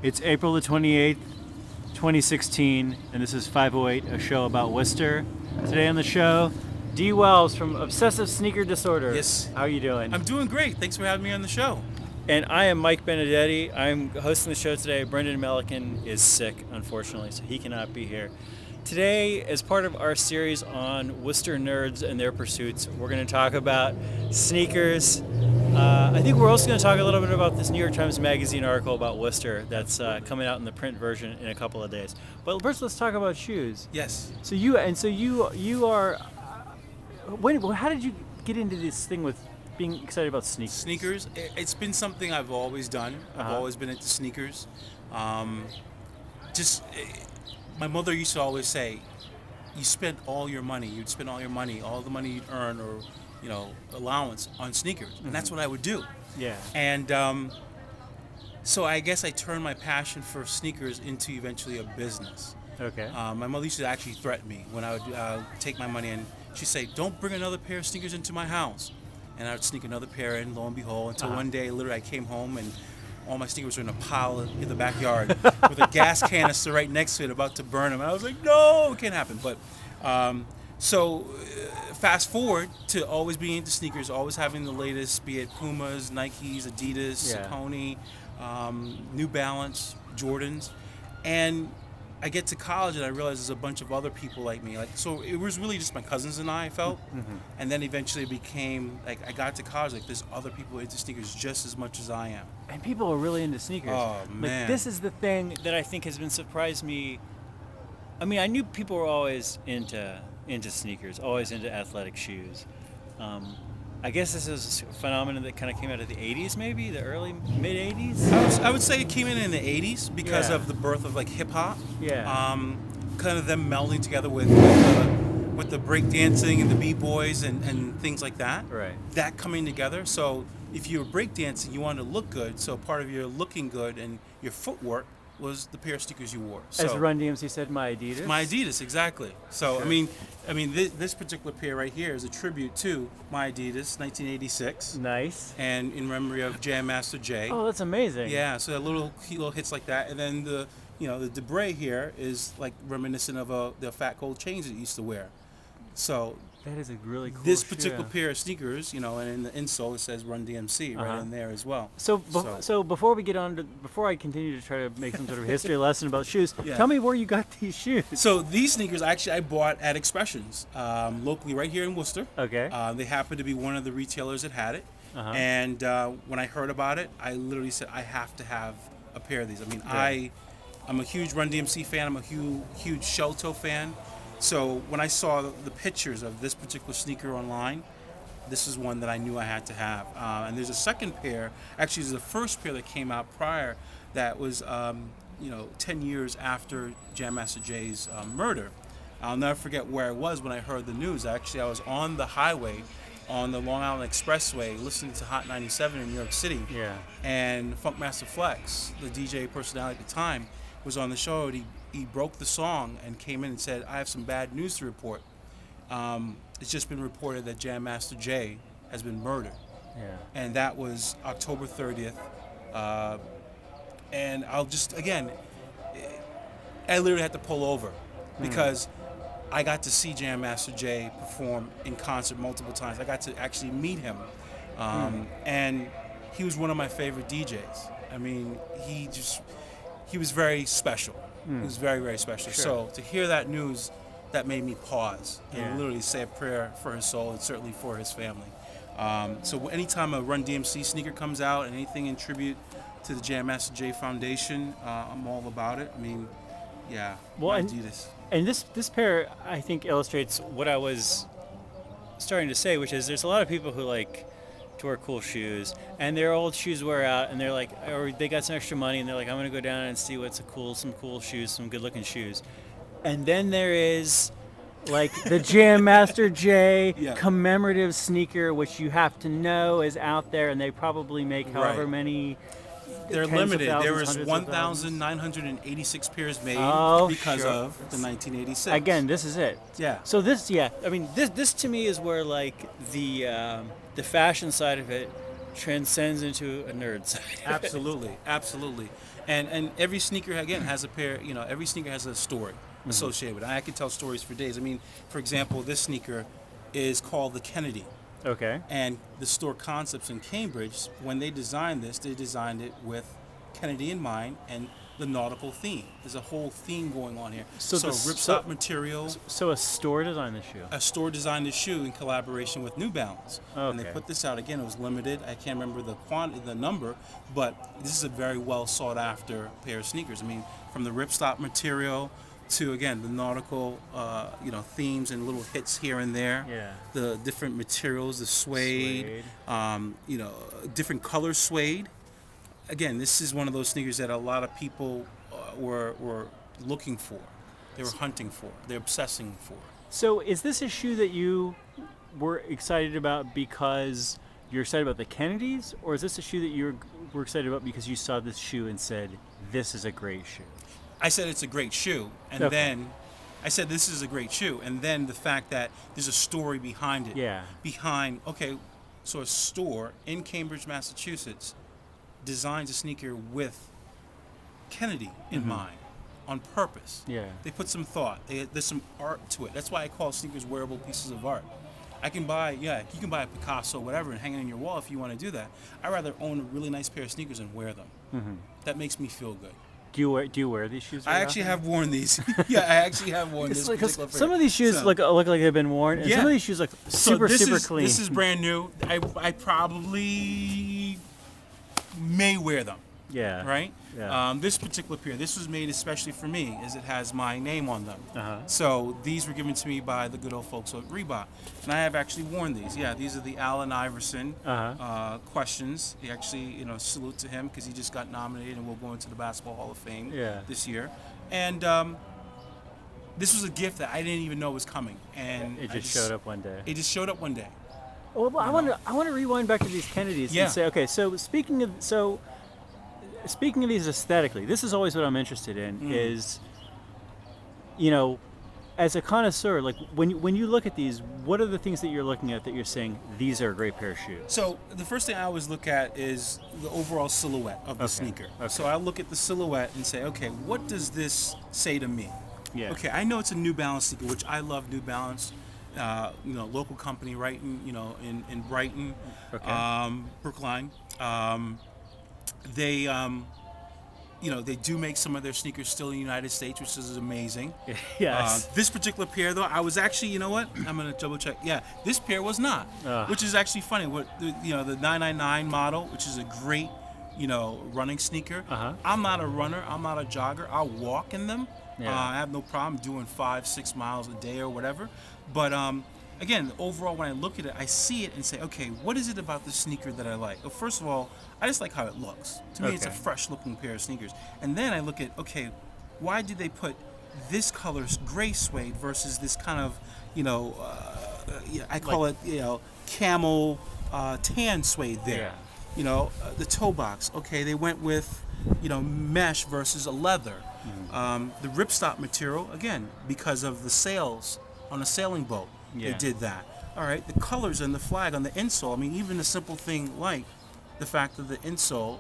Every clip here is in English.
It's April the 28th, 2016, and this is 508, a show about Worcester. Today on the show, D. Wells from Obsessive Sneaker Disorder. Yes. How are you doing? I'm doing great. Thanks for having me on the show. And I am Mike Benedetti. I'm hosting the show today. Brendan Melican is sick, unfortunately, so he cannot be here. Today, as part of our series on Worcester nerds and their pursuits, we're going to talk about sneakers. I think we're also going to talk a little bit about this New York Times Magazine article about Worcester that's coming out in the print version in a couple of days. But first, let's talk about shoes. Yes. So you are. How did you get into this thing with being excited about sneakers? Sneakers. It's been something I've always done. I've always been into sneakers. My mother used to always say, "You spent all your money. You'd spend all your money, all the money you'd earn, or allowance on sneakers," and that's what I would do. Yeah. And so I guess I turned my passion for sneakers into eventually a business. Okay. My mother used to actually threaten me when I would take my money, and she'd say, "Don't bring another pair of sneakers into my house." And I would sneak another pair in, lo and behold, until one day, literally, I came home and all my sneakers were in a pile in the backyard with a gas canister right next to it, about to burn them. And I was like, no, it can't happen. But fast forward to always being into sneakers, always having the latest, be it Pumas, Nikes, Adidas, Saucony, New Balance, Jordans. And I get to college and I realize there's a bunch of other people like me. So it was really just my cousins and I felt. Mm-hmm. And then eventually it became, I got to college, there's other people into sneakers just as much as I am. And people are really into sneakers. Oh, man. This is the thing that I think has been surprised me. I mean, I knew people were always into sneakers, always into athletic shoes. I guess this is a phenomenon that kind of came out of the 80s, maybe, the early, mid-80s? I would say it came in the 80s because of the birth of hip-hop. Yeah. Kind of them melding together with the break dancing and the b-boys and things like that. Right. That coming together. So if you were break dancing, you wanted to look good. So part of your looking good and your footwork was the pair of sneakers you wore. So, as Run DMC said, my Adidas. My Adidas, exactly. So sure. I mean, this particular pair right here is a tribute to my Adidas, 1986. Nice. And in memory of Jam Master Jay. Oh, that's amazing. Yeah. So little hits like that, and then the debray here is reminiscent of the fat gold chains that you used to wear. So that is a really cool this particular pair of sneakers, and in the insole it says Run DMC right in there as well. So before I continue to try to make some sort of history lesson about shoes, tell me where you got these shoes. So these sneakers I bought at Expressions, locally right here in Worcester. Okay. They happened to be one of the retailers that had it, and when I heard about it, I literally said I have to have a pair of these. I mean, I'm a huge Run DMC fan. I'm a huge Shell Toe fan. So when I saw the pictures of this particular sneaker online, this is one that I knew I had to have. And there's a second pair. Actually, there's the first pair that came out prior that was, 10 years after Jam Master Jay's murder. I'll never forget where I was when I heard the news. Actually, I was on the highway on the Long Island Expressway listening to Hot 97 in New York City. Yeah. And Funkmaster Flex, the DJ personality at the time, was on the show, and he broke the song and came in and said, "I have some bad news to report. It's just been reported that Jam Master Jay has been murdered." Yeah. And that was October 30th. And I literally had to pull over because I got to see Jam Master Jay perform in concert multiple times. I got to actually meet him. And he was one of my favorite DJs. I mean, he was very special. He was very, very special. Sure. So to hear that news, that made me pause and literally say a prayer for his soul and certainly for his family. So anytime a Run DMC sneaker comes out and anything in tribute to the Jam Master Jay Foundation, I'm all about it. I mean, Adidas. And this pair, I think, illustrates what I was starting to say, which is there's a lot of people who like to wear cool shoes, and their old shoes wear out, and they're like, or they got some extra money, and they're like, I'm gonna go down and see what's some cool shoes, some good-looking shoes. And then there is the Jam Master Jay commemorative sneaker, which you have to know is out there, and they probably make however many. They're limited. There was 1,986 pairs made because of the 1986. Again, this is it. Yeah. So this to me is where the fashion side of it transcends into a nerd side. Absolutely. And every sneaker again has a pair. Every sneaker has a story associated with it. I could tell stories for days. I mean, for example, this sneaker is called the Kennedy. Okay. And the store Concepts in Cambridge, when they designed this, they designed it with Kennedy in mind and the nautical theme. There's a whole theme going on here. So ripstop material. So a store designed the shoe. A store designed the shoe in collaboration with New Balance. Okay. And they put this out again. It was limited. I can't remember the number, but this is a very well sought after pair of sneakers. I mean, from the ripstop material to again the nautical, themes and little hits here and there. Yeah. The different materials, the suede. Different color suede. Again, this is one of those sneakers that a lot of people were looking for. They were hunting for. They're obsessing for. So is this a shoe that you were excited about because you're excited about the Kennedys, or is this a shoe that you were excited about because you saw this shoe and said, this is a great shoe? I said it's a great shoe, and then I said this is a great shoe, and then the fact that there's a story behind it. Yeah. So a store in Cambridge, Massachusetts designs a sneaker with Kennedy in mind on purpose. Yeah. They put some thought. There's some art to it. That's why I call sneakers wearable pieces of art. You can buy a Picasso, whatever, and hang it on your wall if you want to do that. I'd rather own a really nice pair of sneakers and wear them. Mm-hmm. That makes me feel good. Do you wear these shoes? I actually have worn these. Yeah, I actually have worn this particular pair. Some of these shoes look like they've been worn, and some of these shoes look super clean. This is brand new. I probably may wear them. Yeah. Right? Yeah. This particular pair, this was made especially for me, as it has my name on them. Uh-huh. So these were given to me by the good old folks at Reebok. And I have actually worn these. Yeah, these are the Allen Iverson questions. He actually, salute to him because he just got nominated and will go into the Basketball Hall of Fame this year. And this was a gift that I didn't even know was coming. And it just showed up one day. It just showed up one day. Well, I want to rewind back to these Kennedys and say, okay, so speaking of these aesthetically, this is always what I'm interested in is, as a connoisseur, like when you look at these, what are the things that you're looking at that you're saying these are a great pair of shoes? So the first thing I always look at is the overall silhouette of the sneaker. Okay. So I look at the silhouette and say, okay, what does this say to me? Yeah. Okay, I know it's a New Balance sneaker, which I love New Balance. Local company right in Brighton, Brookline. They do make some of their sneakers still in the United States, which is amazing. Yes. This particular pair, though, I was actually, I'm going to double check. Yeah, this pair was not, which is actually funny. The 999 model, which is a great, running sneaker. Uh-huh. I'm not a runner. I'm not a jogger. I'll walk in them. Yeah. I have no problem doing 5-6 miles a day or whatever. But again, overall, when I look at it, I see it and say, okay, what is it about the sneaker that I like? Well, first of all, I just like how it looks. To me, it's a fresh-looking pair of sneakers. And then I look at, okay, why did they put this color gray suede versus this kind of, I call it, camel tan suede there. Yeah. The toe box. Okay, they went with, mesh versus a leather. Mm-hmm. The ripstop material, again, because of the sails on a sailing boat. Yeah. They did that. All right, the colors and the flag on the insole. I mean, even a simple thing like the fact that the insole,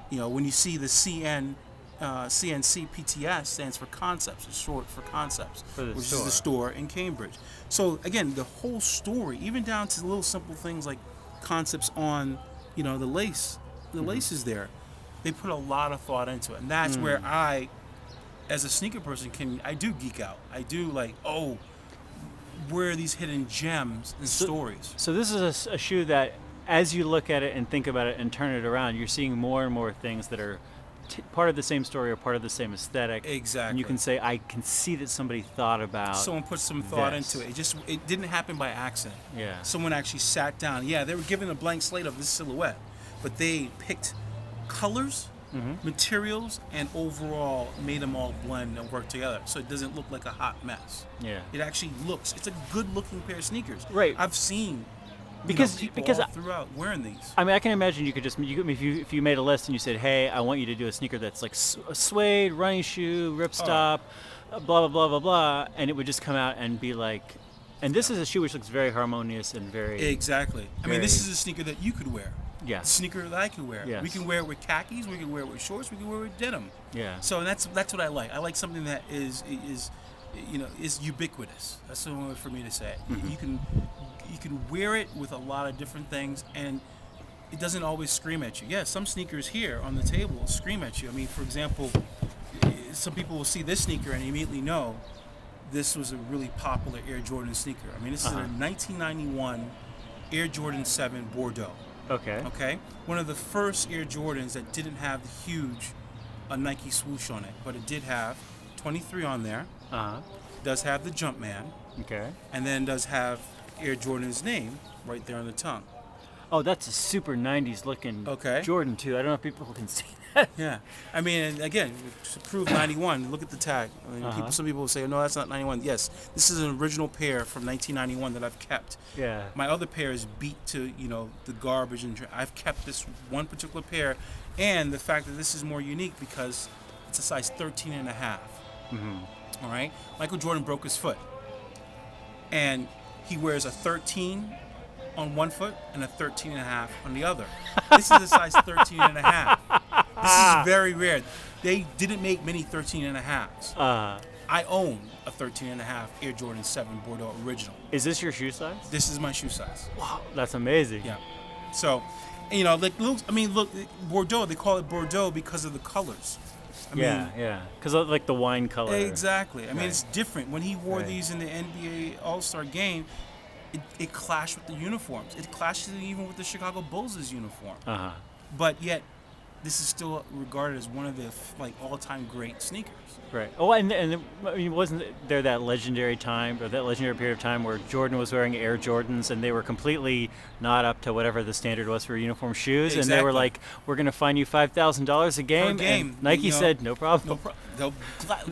when you see the CNC PTS stands for Concepts. It's short for Concepts, which is the store in Cambridge. So again, the whole story, even down to little simple things like Concepts on, the lace, laces there. They put a lot of thought into it, and that's where I, as a sneaker person, I do geek out. I do like, where are these hidden gems and stories? So this is a shoe that, as you look at it and think about it and turn it around, you're seeing more and more things that are part of the same story or part of the same aesthetic. Exactly. And you can say, I can see that somebody thought about. Someone put some thought into it. It didn't happen by accident. Yeah. Someone actually sat down. Yeah, they were given a blank slate of this silhouette, but they picked colors, materials, and overall made them all blend and work together, so it doesn't look like a hot mess. Yeah. It actually looks. It's a good-looking pair of sneakers. Right. I've seen. Because all throughout wearing these. I mean, I can imagine if you made a list and you said, hey, I want you to do a sneaker that's like a suede running shoe, ripstop, blah blah blah blah blah, and it would just come out and be like, and this is a shoe which looks very harmonious and very exactly. I mean, this is a sneaker that you could wear. Yes. sneaker that I can wear. Yes. We can wear it with khakis. We can wear it with shorts. We can wear it with denim. Yeah. So that's what I like. I like something that is ubiquitous. That's the only way for me to say it. Mm-hmm. You can wear it with a lot of different things, and it doesn't always scream at you. Yeah, some sneakers here on the table will scream at you. I mean, for example, some people will see this sneaker and immediately know this was a really popular Air Jordan sneaker. I mean, this is a 1991 Air Jordan 7 Bordeaux. Okay. One of the first Air Jordans that didn't have the huge Nike swoosh on it, but it did have 23 on there. Does have the Jumpman. Okay. And then does have Air Jordan's name right there on the tongue. Oh, that's a super 90s looking Jordan too. I don't know if people can see that. Yeah. I mean, again, to prove 91, look at the tag. I mean, some people will say, no, that's not 91. Yes, this is an original pair from 1991 that I've kept. Yeah. My other pair is beat to, the garbage, and I've kept this one particular pair. And the fact that this is more unique because it's a size 13 and a half. All right? Michael Jordan broke his foot. And he wears a 13 on one foot and a 13 and a half on the other. This is a size 13 and a half. This is very rare. They didn't make many 13 and a halves. I own a 13 and a half Air Jordan 7 Bordeaux original. Is this your shoe size? This is my shoe size. Wow, that's amazing. Yeah. So, look, Bordeaux, they call it Bordeaux because of the colors. Yeah. Because like the wine color. Exactly. I mean, it's different. When he wore these in the NBA All-Star game, it clashed with the uniforms. It clashed even with the Chicago Bulls' uniform. But yet, this is still regarded as one of the all-time great sneakers. Right. Oh, and I mean, wasn't there that legendary time or that legendary period of time where Jordan was wearing Air Jordans and they were completely not up to whatever the standard was for uniform shoes, and they were like, "We're going to fine you $5,000 a game." And Nike said, "No problem."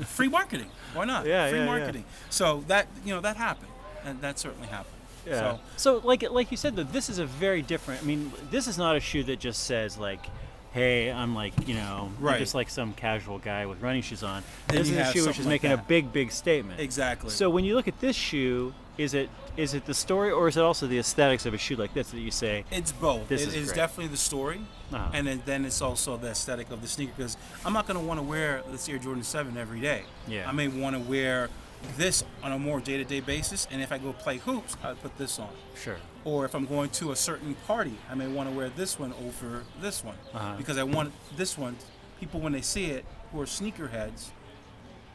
Free marketing. Why not? Free marketing. Yeah. So that that happened, and that certainly happened. Yeah. So like you said, though, this is a very different. I mean, this is not a shoe that just says like, "Hey, I'm like, I'm just like some casual guy with running shoes on." This is a shoe which is making a big statement. Exactly. So when you look at this shoe, is it the story, or is it also the aesthetics of a shoe like this that you say? It's both. It is definitely the story, and then it's also the aesthetic of the sneaker. Because I'm not going to want to wear this Air Jordan 7 every day. Yeah. I may want to wear this on a more day-to-day basis, and if I go play hoops, I put this on. Sure. Or if I'm going to a certain party, I may want to wear this one over this one because I want this one. People, when they see it, who are sneakerheads,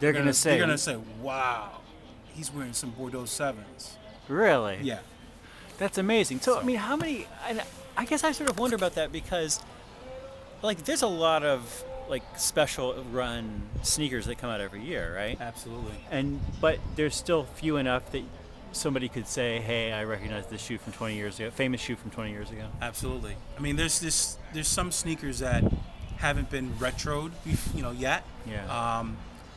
they're gonna say, "Wow, he's wearing some Bordeaux 7s." Really? Yeah. That's amazing. So I mean, how many? And I guess I sort of wonder about that because, like, there's a lot of like special run sneakers that come out every year, right? Absolutely. But there's still few enough that somebody could say, "Hey, I recognize this shoe from 20 years ago, famous shoe from 20 years ago." Absolutely. I mean, there's some sneakers that haven't been retroed, yet. Yeah.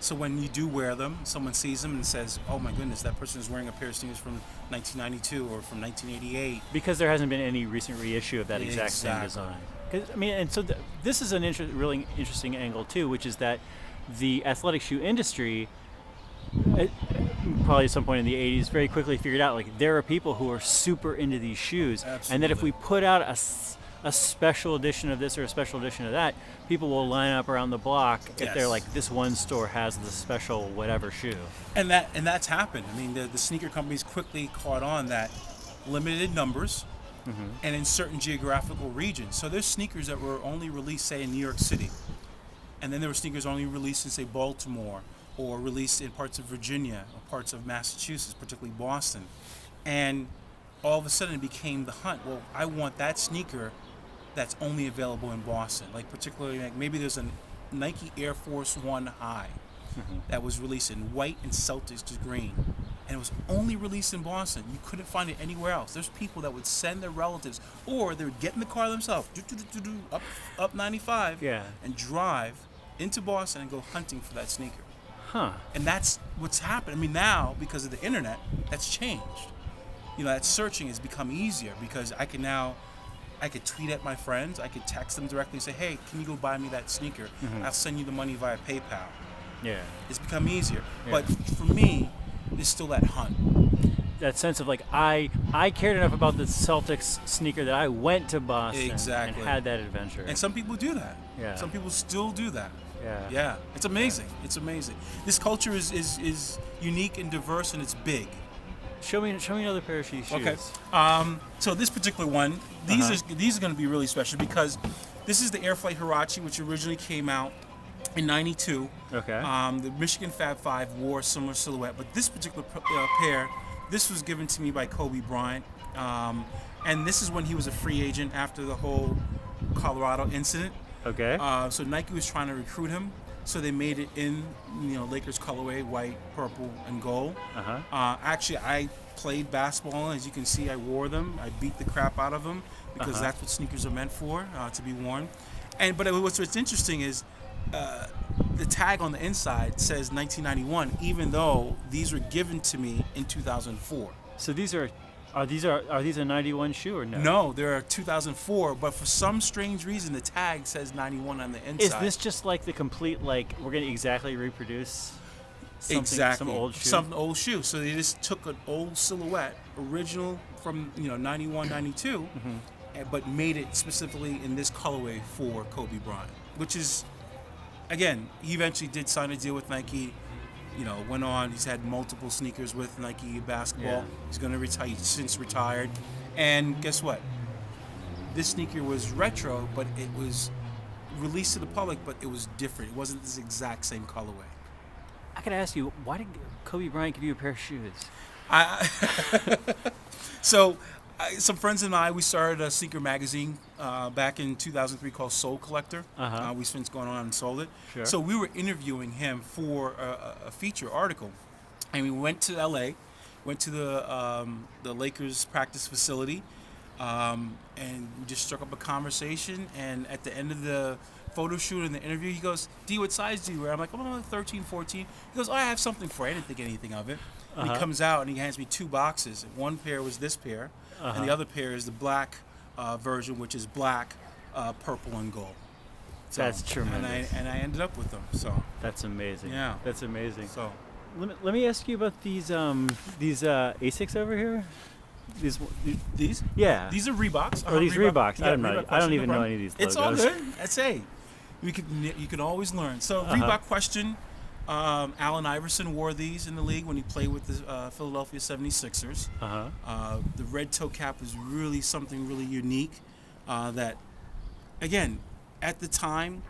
So when you do wear them, someone sees them and says, "Oh my goodness, that person is wearing a pair of sneakers from 1992 or from 1988." Because there hasn't been any recent reissue of that exact same design. I mean, and so this is an really interesting angle too, which is that the athletic shoe industry, probably at some point in the 80s, very quickly figured out like there are people who are super into these shoes. Absolutely. And that if we put out a special edition of this or a special edition of that, people will line up around the block if they're like, this one store has the special whatever shoe. And that's happened. I mean, the sneaker companies quickly caught on that limited numbers and in certain geographical regions. So there's sneakers that were only released, say, in New York City. And then there were sneakers only released in, say, Baltimore, or released in parts of Virginia or parts of Massachusetts, particularly Boston. And all of a sudden it became the hunt. Well, I want that sneaker that's only available in Boston. Like particularly, like maybe there's a Nike Air Force One High that was released in white and Celtics green. And it was only released in Boston. You couldn't find it anywhere else. There's people that would send their relatives, or they would get in the car themselves, up 95, and drive into Boston and go hunting for that sneaker. And that's what's happened. I mean, now, because of the internet, that's changed. That searching has become easier because I could tweet at my friends, I could text them directly and say, "Hey, can you go buy me that sneaker? I'll send you the money via PayPal." Yeah. It's become easier. But for me, there's still that hunt. that sense of like I cared enough about the Celtics sneaker that I went to Boston and had that adventure. And some people do that. Yeah. Some people still do that. Yeah. Yeah. It's amazing. Yeah. It's amazing. This culture is unique and diverse, and it's big. Show me another pair of shoes. Okay. So this particular one, these are going to be really special because this is the Air Flight Huarache, which originally came out in '92. Okay. The Michigan Fab Five wore a similar silhouette, but this particular pair, this was given to me by Kobe Bryant, and this is when he was a free agent after the whole Colorado incident. Okay. So Nike was trying to recruit him, so they made it in Lakers colorway, white, purple, and gold. Actually, I played basketball, as you can see. I wore them. I beat the crap out of them because that's what sneakers are meant for, to be worn. But what's interesting is the tag on the inside says 1991, even though these were given to me in 2004. So these are these a 91 shoe or no? No, they're 2004, but for some strange reason the tag says 91 on the inside. Is this just like the complete, like, we're going to exactly reproduce some old shoe? Some old shoe. So they just took an old silhouette, original from 91, 92, but made it specifically in this colorway for Kobe Bryant, which is, again, he eventually did sign a deal with Nike. Went on. He's had multiple sneakers with Nike basketball. Yeah. He's going to retire. He's since retired. And guess what? This sneaker was retro, but it was released to the public, but it was different. It wasn't this exact same colorway. I gotta ask you, why did Kobe Bryant give you a pair of shoes? Some friends and I, we started a sneaker magazine back in 2003 called Soul Collector. We since gone on and sold it. Sure. So we were interviewing him for a feature article, and we went to L.A., went to the Lakers practice facility, and we just struck up a conversation. And at the end of the photo shoot and the interview, he goes, "D, what size do you wear?" I'm like, "Oh, 13, 14." He goes, "Oh, I have something for you." I didn't think anything of it. He comes out and he hands me 2 boxes. One pair was this pair, and the other pair is the black version, which is black, purple, and gold. So, that's tremendous. And I ended up with them. So that's amazing. Yeah, that's amazing. So let me ask you about these Asics over here. These? Yeah. These are Reeboks. Or these Reeboks. Yeah, I don't even know any of these logos. It's all good. That's you can always learn. So Reebok question. Allen Iverson wore these in the league when he played with the Philadelphia 76ers. The red toe cap was really something really unique that, again, at the time,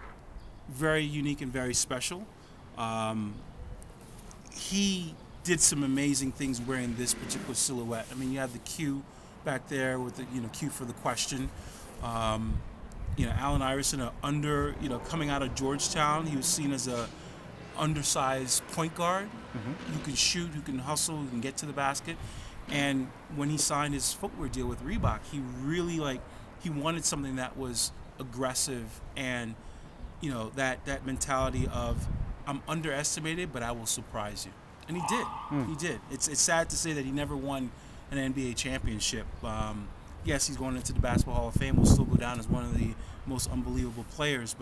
very unique and very special. He did some amazing things wearing this particular silhouette. I mean, you have the Q back there with the Q for the question. Allen Iverson, coming out of Georgetown, he was seen as a undersized point guard who can shoot, who can hustle, who can get to the basket. And when he signed his footwear deal with Reebok, he really he wanted something that was aggressive and that mentality of, I'm underestimated, but I will surprise you. And he did. He did. It's sad to say that he never won an NBA championship. Yes, he's going into the Basketball Hall of Fame. Will still go down as one of the most unbelievable players.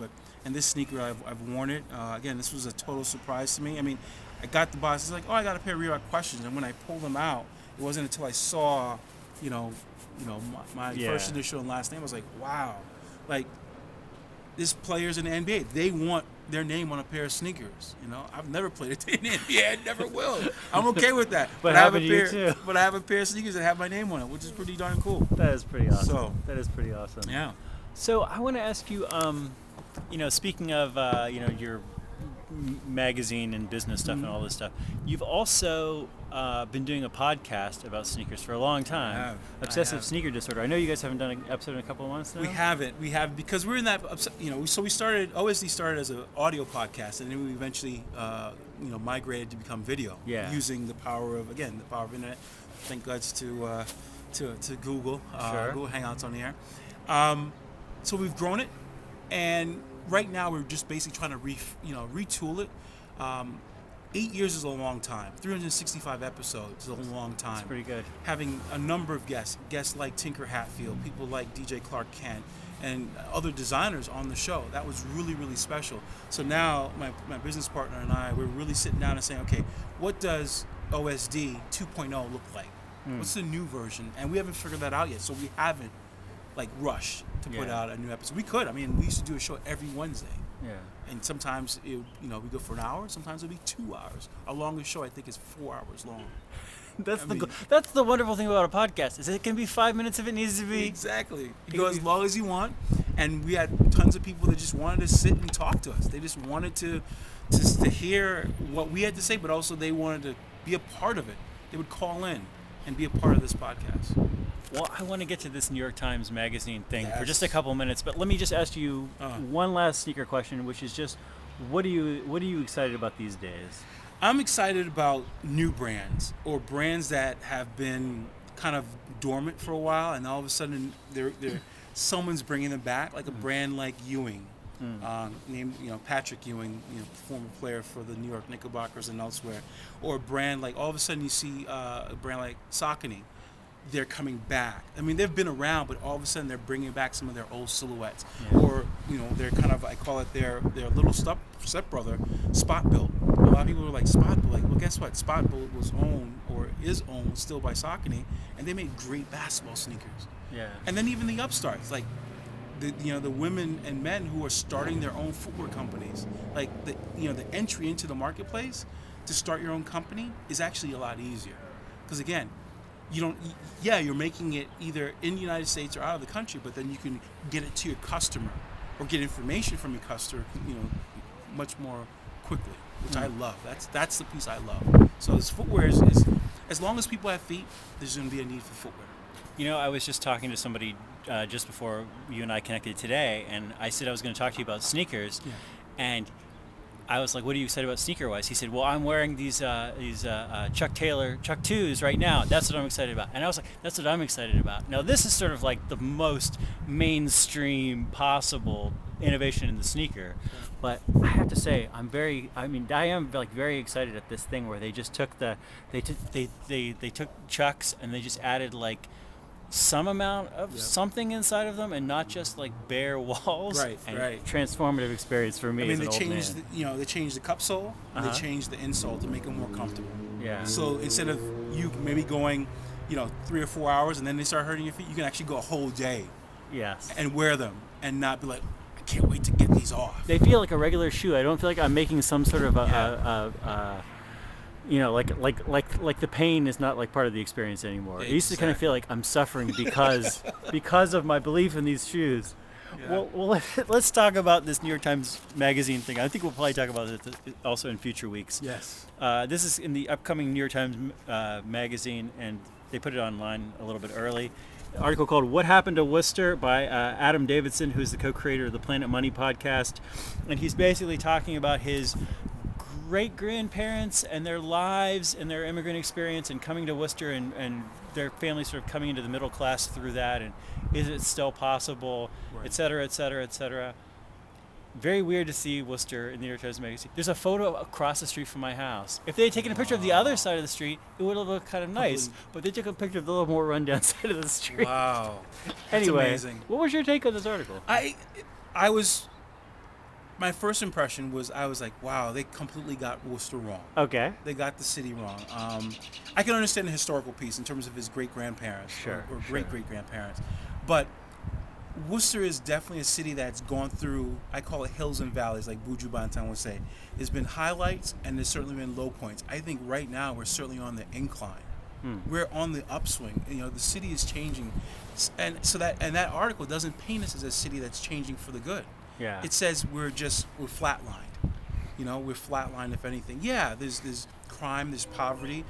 And this sneaker, I've worn it. Again, this was a total surprise to me. I mean, I got the box. It's like, oh, I got a pair of Reebok questions. And when I pulled them out, it wasn't until I saw, my first initial and last name. I was like, wow, this players in the NBA, they want their name on a pair of sneakers. I've never played it in the NBA. I never will. I'm okay with that. But I have a pair of sneakers that have my name on it, which is pretty darn cool. That is pretty awesome. That is pretty awesome. Yeah. So I want to ask you, speaking of, your magazine and business stuff and all this stuff, you've also been doing a podcast about sneakers for a long time. Obsessive Sneaker Disorder. I know you guys haven't done an episode in a couple of months now. We haven't. We have, because we're in that. So we started. OSD started as an audio podcast, and then we eventually, migrated to become video. Yeah. Using the power of internet. Thank God to Google. Sure. Google Hangouts on the air. So we've grown it, and right now we're just basically trying to retool it. 8 years is a long time. 365 episodes is a long time. That's pretty good. Having a number of guests like Tinker Hatfield, people like DJ Clark Kent, and other designers on the show. That was really, really special. So now my business partner and I, we're really sitting down and saying, okay, what does OSD 2.0 look like? What's the new version? And we haven't figured that out yet, so we haven't like rushed to put out a new episode. We could. I mean, we used to do a show every Wednesday. Yeah. And sometimes we go for an hour. Sometimes it'll be 2 hours. Our longest show, I think, is 4 hours long. That's the wonderful thing about a podcast is it can be 5 minutes if it needs to be. Exactly. You go as long as you want. And we had tons of people that just wanted to sit and talk to us. They just wanted to hear what we had to say, but also they wanted to be a part of it. They would call in and be a part of this podcast. Well, I want to get to this New York Times Magazine thing for just a couple minutes, but let me just ask you one last sneaker question, which is just, what are you excited about these days? I'm excited about new brands or brands that have been kind of dormant for a while, and all of a sudden they're someone's bringing them back, like a brand like Ewing, named Patrick Ewing, former player for the New York Knickerbockers and elsewhere, or a brand like all of a sudden you see a brand like Saucony. They're coming back. I mean, they've been around, but all of a sudden they're bringing back some of their old silhouettes, or they're kind of, I call it their little stepbrother, Spot Built. A lot of people are like Spot Built. Like, well, guess what? Spot Built was owned or is owned still by Saucony, and they made great basketball sneakers. Yeah. And then even the upstarts, like the women and men who are starting their own footwear companies, like the entry into the marketplace to start your own company is actually a lot easier, because again, you're making it either in the United States or out of the country, but then you can get it to your customer or get information from your customer, much more quickly, which I love. That's the piece I love. So this footwear is as long as people have feet, there's going to be a need for footwear. I was just talking to somebody just before you and I connected today, and I said I was going to talk to you about sneakers, and I was like, what are you excited about sneaker-wise? He said, well, I'm wearing these Chuck Taylor Chuck 2s right now. That's what I'm excited about. And I was like, that's what I'm excited about. Now, this is sort of like the most mainstream possible innovation in the sneaker. But I have to say, I am like very excited at this thing where they just took they took Chucks and they just added like some amount of something inside of them, and not just like bare walls. Right. Transformative experience for me. I mean, as an old man. they changed the cup sole, and they changed the insole to make it more comfortable. Yeah. So instead of you maybe going, 3 or 4 hours, and then they start hurting your feet, you can actually go a whole day. Yes. And wear them, and not be like, I can't wait to get these off. They feel like a regular shoe. I don't feel like I'm making some sort of like the pain is not like part of the experience anymore. Exactly. I used to kind of feel like I'm suffering because of my belief in these shoes. Yeah. Well, let's talk about this New York Times Magazine thing. I think we'll probably talk about it also in future weeks. Yes. This is in the upcoming New York Times Magazine, and they put it online a little bit early. An article called "What Happened to Worcester" by Adam Davidson, who's the co-creator of the Planet Money podcast, and he's basically talking about his great-grandparents and their lives and their immigrant experience and coming to Worcester and their family sort of coming into the middle class through that, and is it still possible, et cetera, et cetera, et cetera. Very weird to see Worcester in the New York Times Magazine. There's a photo across the street from my house. If they had taken a picture of the other side of the street, it would have looked kind of nice, but they took a picture of the little more rundown side of the street. Wow. Anyway, that's amazing. What was your take on this article? My first impression was, I was like, wow, they completely got Worcester wrong. Okay. They got the city wrong. I can understand the historical piece in terms of his great-grandparents or great-great-grandparents. But Worcester is definitely a city that's gone through, I call it hills and valleys, like Buju Banton would say. There's been highlights and there's certainly been low points. I think right now we're certainly on the incline. We're on the upswing. The city is changing. And so that article doesn't paint us as a city that's changing for the good. Yeah. It says we're flatlined. We're flatlined, if anything. Yeah, there's crime, there's poverty,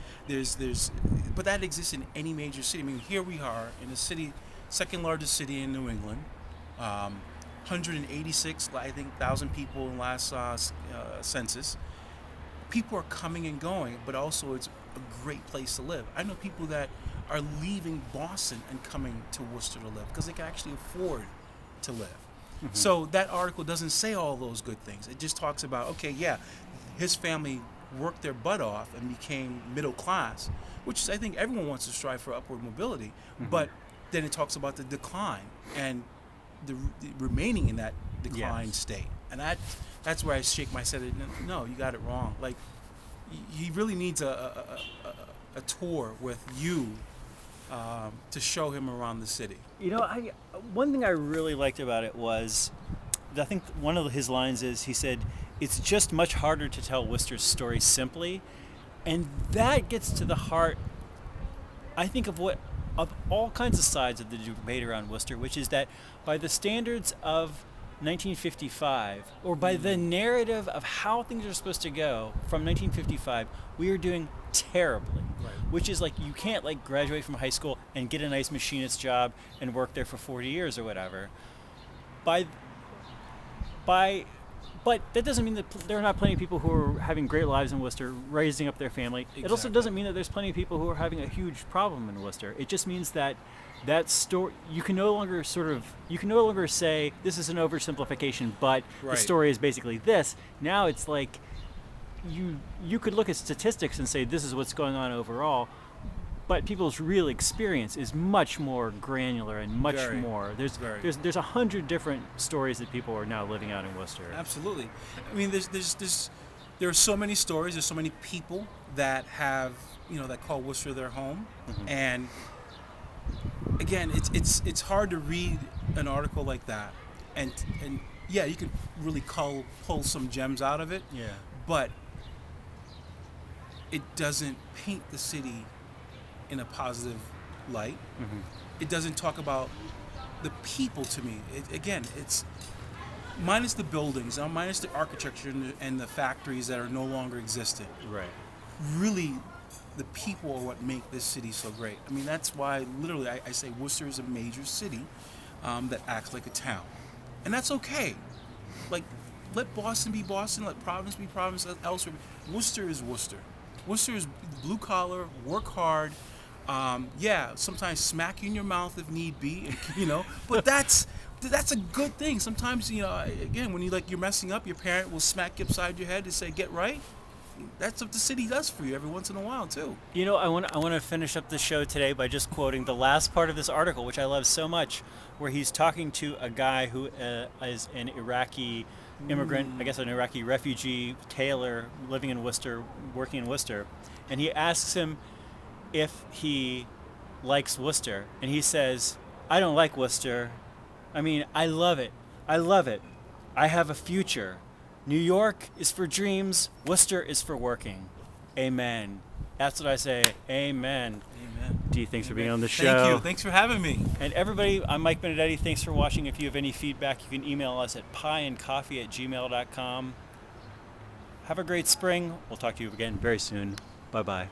but that exists in any major city. I mean, here we are in a city, second largest city in New England, 186, I think, thousand people in last census. People are coming and going, but also it's a great place to live. I know people that are leaving Boston and coming to Worcester to live because they can actually afford to live. Mm-hmm. So that article doesn't say all those good things. It just talks about, okay, yeah, his family worked their butt off and became middle class, which is, I think everyone wants to strive for upward mobility. Mm-hmm. But then it talks about the decline and the remaining in that decline state. And that's where I shake my head. No, you got it wrong. Like, he really needs a tour with you to show him around the city. One thing I really liked about it was, I think one of his lines is, he said, "It's just much harder to tell Worcester's story simply," and that gets to the heart, I think, of all kinds of sides of the debate around Worcester, which is that by the standards of 1955, or by the narrative of how things are supposed to go from 1955, we are doing terribly. Right. Which is like, you can't like graduate from high school and get a nice machinist job and work there for 40 years or whatever. By But that doesn't mean that there are not plenty of people who are having great lives in Worcester, raising up their family. Exactly. It also doesn't mean that there's plenty of people who are having a huge problem in Worcester. It just means that story, you can no longer say this is an oversimplification, but the Right. story is basically this. Now it's like you could look at statistics and say this is what's going on overall, but people's real experience is much more granular and much Very. more. Very. There's 100 different stories that people are now living out in Worcester. Absolutely. I mean, there are so many stories. There's so many people that have, that call Worcester their home, and again, it's hard to read an article like that, and yeah, you could really pull some gems out of it. Yeah. But it doesn't paint the city in a positive light. It doesn't talk about the people to me. It's minus the buildings, minus the architecture and the factories that are no longer existent. Right. Really, the people are what make this city so great. I mean, that's why literally I say Worcester is a major city that acts like a town. And that's okay. Like, let Boston be Boston, let Providence be Providence, let elsewhere. Worcester is Worcester. Worcester is blue collar, work hard. Yeah, sometimes smack you in your mouth if need be, but that's a good thing. Sometimes, again, when you're messing up, your parent will smack you upside your head and say, "Get right." That's what the city does for you every once in a while too. I want to finish up the show today by just quoting the last part of this article, which I love so much, where he's talking to a guy who is an Iraqi immigrant, I guess an Iraqi refugee tailor living in Worcester, working in Worcester, and he asks him if he likes Worcester, and he says, "I don't like Worcester. I mean, I love it. I love it. I have a future. New York is for dreams. Worcester is for working. Amen." That's what I say. Amen. Amen. D, thanks for being on the show. Thank you. Thanks for having me. And everybody, I'm Mike Benedetti. Thanks for watching. If you have any feedback, you can email us at pieandcoffee@gmail.com. Have a great spring. We'll talk to you again very soon. Bye-bye.